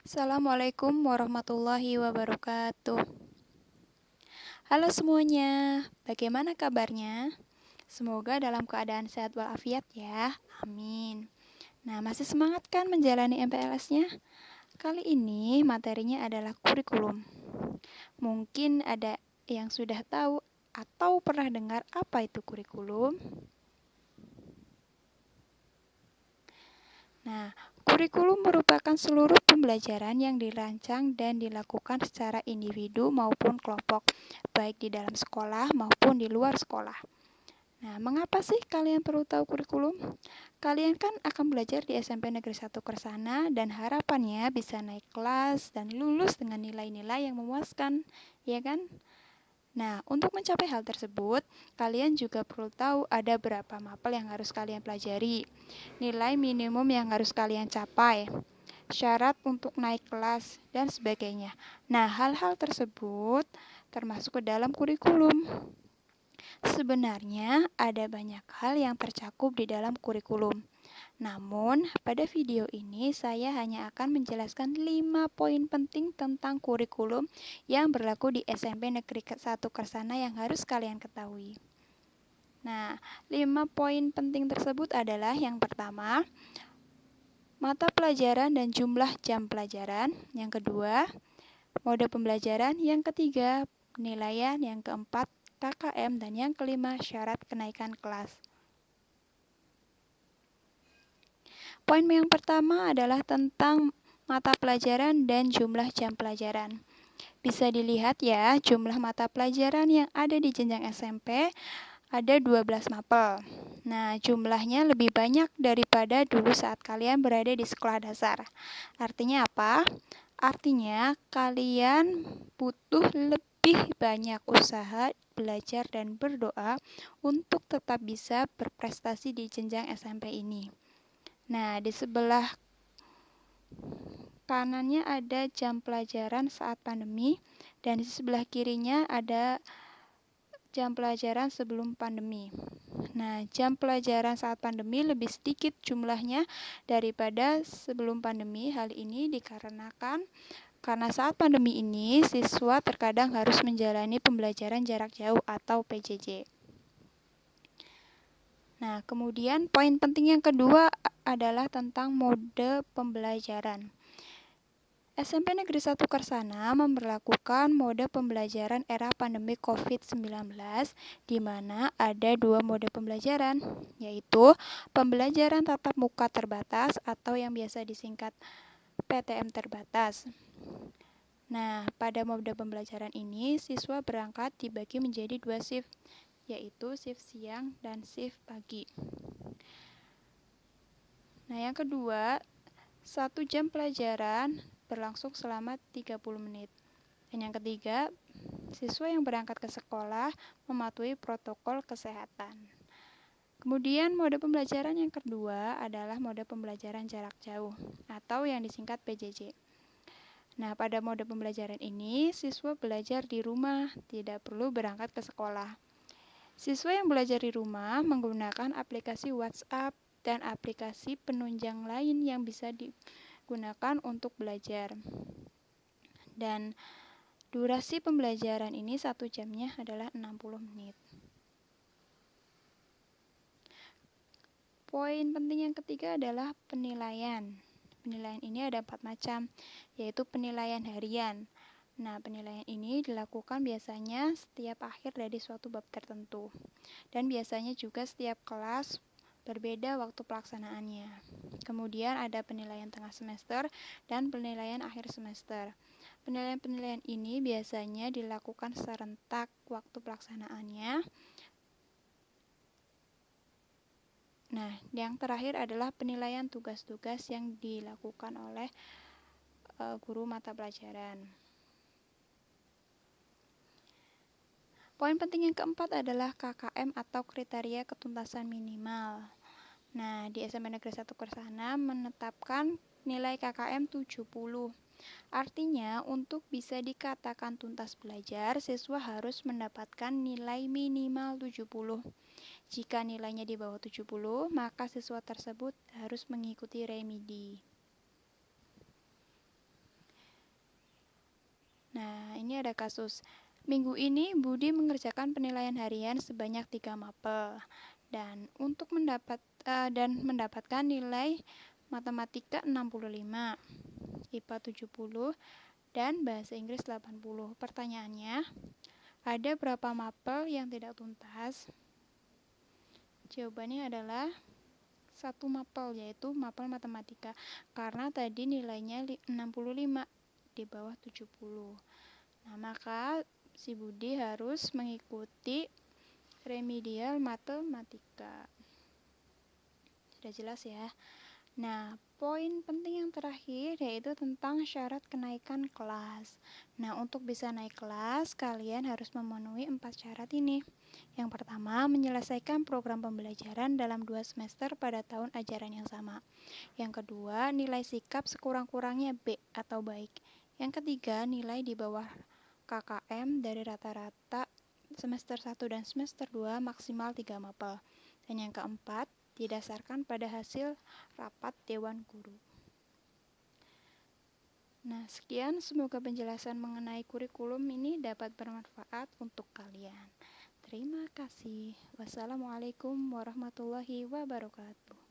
Assalamualaikum warahmatullahi wabarakatuh. Halo semuanya, bagaimana kabarnya? Semoga dalam keadaan sehat walafiat ya, amin. Nah, masih semangat kan menjalani MPLS-nya? Kali ini materinya adalah kurikulum. Mungkin ada yang sudah tahu atau pernah dengar apa itu kurikulum? Nah, kurikulum merupakan seluruh pembelajaran yang dirancang dan dilakukan secara individu maupun kelompok, baik di dalam sekolah maupun di luar sekolah. Nah, mengapa sih kalian perlu tahu kurikulum? Kalian kan akan belajar di SMP Negeri 1 Kersana dan harapannya bisa naik kelas dan lulus dengan nilai-nilai yang memuaskan, ya kan? Nah, untuk mencapai hal tersebut, kalian juga perlu tahu ada berapa mapel yang harus kalian pelajari, nilai minimum yang harus kalian capai, syarat untuk naik kelas, dan sebagainya. Nah, hal-hal tersebut termasuk ke dalam kurikulum. Sebenarnya ada banyak hal yang tercakup di dalam kurikulum. Namun, pada video ini saya hanya akan menjelaskan 5 poin penting tentang kurikulum yang berlaku di SMP Negeri 1 Kersana yang harus kalian ketahui. Nah, 5 poin penting tersebut adalah yang pertama, mata pelajaran dan jumlah jam pelajaran. Yang kedua, mode pembelajaran. Yang ketiga, penilaian. Yang keempat, KKM. Dan yang kelima, syarat kenaikan kelas. Poin yang pertama adalah tentang mata pelajaran dan jumlah jam pelajaran. Bisa dilihat ya, jumlah mata pelajaran yang ada di jenjang SMP ada 12 mapel. Nah, jumlahnya lebih banyak daripada dulu saat kalian berada di sekolah dasar. Artinya apa? Artinya kalian butuh lebih banyak usaha, belajar, dan berdoa untuk tetap bisa berprestasi di jenjang SMP ini. Nah, di sebelah kanannya ada jam pelajaran saat pandemi, dan di sebelah kirinya ada jam pelajaran sebelum pandemi. Nah, jam pelajaran saat pandemi lebih sedikit jumlahnya daripada sebelum pandemi. Hal ini dikarenakan karena saat pandemi ini siswa terkadang harus menjalani pembelajaran jarak jauh atau PJJ. Nah, kemudian poin penting yang kedua adalah tentang mode pembelajaran. SMP Negeri 1 Kersana memberlakukan mode pembelajaran era pandemi COVID-19, di mana ada 2 mode pembelajaran, yaitu pembelajaran tatap muka terbatas atau yang biasa disingkat PTM terbatas. Nah, pada mode pembelajaran ini, siswa berangkat dibagi menjadi 2 shift, yaitu shift siang dan shift pagi. Nah, yang kedua, 1 jam pelajaran berlangsung selama 30 menit. Dan yang ketiga, siswa yang berangkat ke sekolah mematuhi protokol kesehatan. Kemudian mode pembelajaran yang kedua adalah mode pembelajaran jarak jauh atau yang disingkat PJJ. Nah, pada mode pembelajaran ini, siswa belajar di rumah, tidak perlu berangkat ke sekolah. Siswa yang belajar di rumah menggunakan aplikasi WhatsApp dan aplikasi penunjang lain yang bisa digunakan untuk belajar. Dan durasi pembelajaran ini 1 jamnya adalah 60 menit. Poin penting yang ketiga adalah penilaian. Penilaian ini ada 4 macam, yaitu penilaian harian. Nah, penilaian ini dilakukan biasanya setiap akhir dari suatu bab tertentu. Dan biasanya juga setiap kelas berbeda waktu pelaksanaannya. Kemudian ada penilaian tengah semester dan penilaian akhir semester. Penilaian-penilaian ini biasanya dilakukan serentak waktu pelaksanaannya. Nah, yang terakhir adalah penilaian tugas-tugas yang dilakukan oleh guru mata pelajaran. Poin penting yang keempat adalah KKM atau kriteria ketuntasan minimal. Nah, di SMP Negeri 1 Kersana menetapkan nilai KKM 70. Artinya, untuk bisa dikatakan tuntas belajar, siswa harus mendapatkan nilai minimal 70. Jika nilainya di bawah 70, maka siswa tersebut harus mengikuti remedi. ada kasus. Minggu ini Budi mengerjakan penilaian harian sebanyak 3 mapel dan mendapatkan nilai matematika 65, IPA 70, dan bahasa Inggris 80. Pertanyaannya, ada berapa mapel yang tidak tuntas? Jawabannya adalah 1 mapel, yaitu mapel matematika, karena tadi nilainya 65 di bawah 70. Nah, maka si Budi harus mengikuti remedial matematika. Sudah jelas ya? Nah, poin penting yang terakhir yaitu tentang syarat kenaikan kelas. Nah, untuk bisa naik kelas, kalian harus memenuhi 4 syarat ini. Yang pertama, menyelesaikan program pembelajaran dalam 2 semester pada tahun ajaran yang sama. Yang kedua, nilai sikap sekurang-kurangnya B atau baik. Yang ketiga, nilai di bawah KKM dari rata-rata semester 1 dan semester 2 maksimal 3 mapel. Dan yang keempat, didasarkan pada hasil rapat Dewan Guru. Nah, sekian, semoga penjelasan mengenai kurikulum ini dapat bermanfaat untuk kalian. Terima kasih. Wassalamualaikum warahmatullahi wabarakatuh.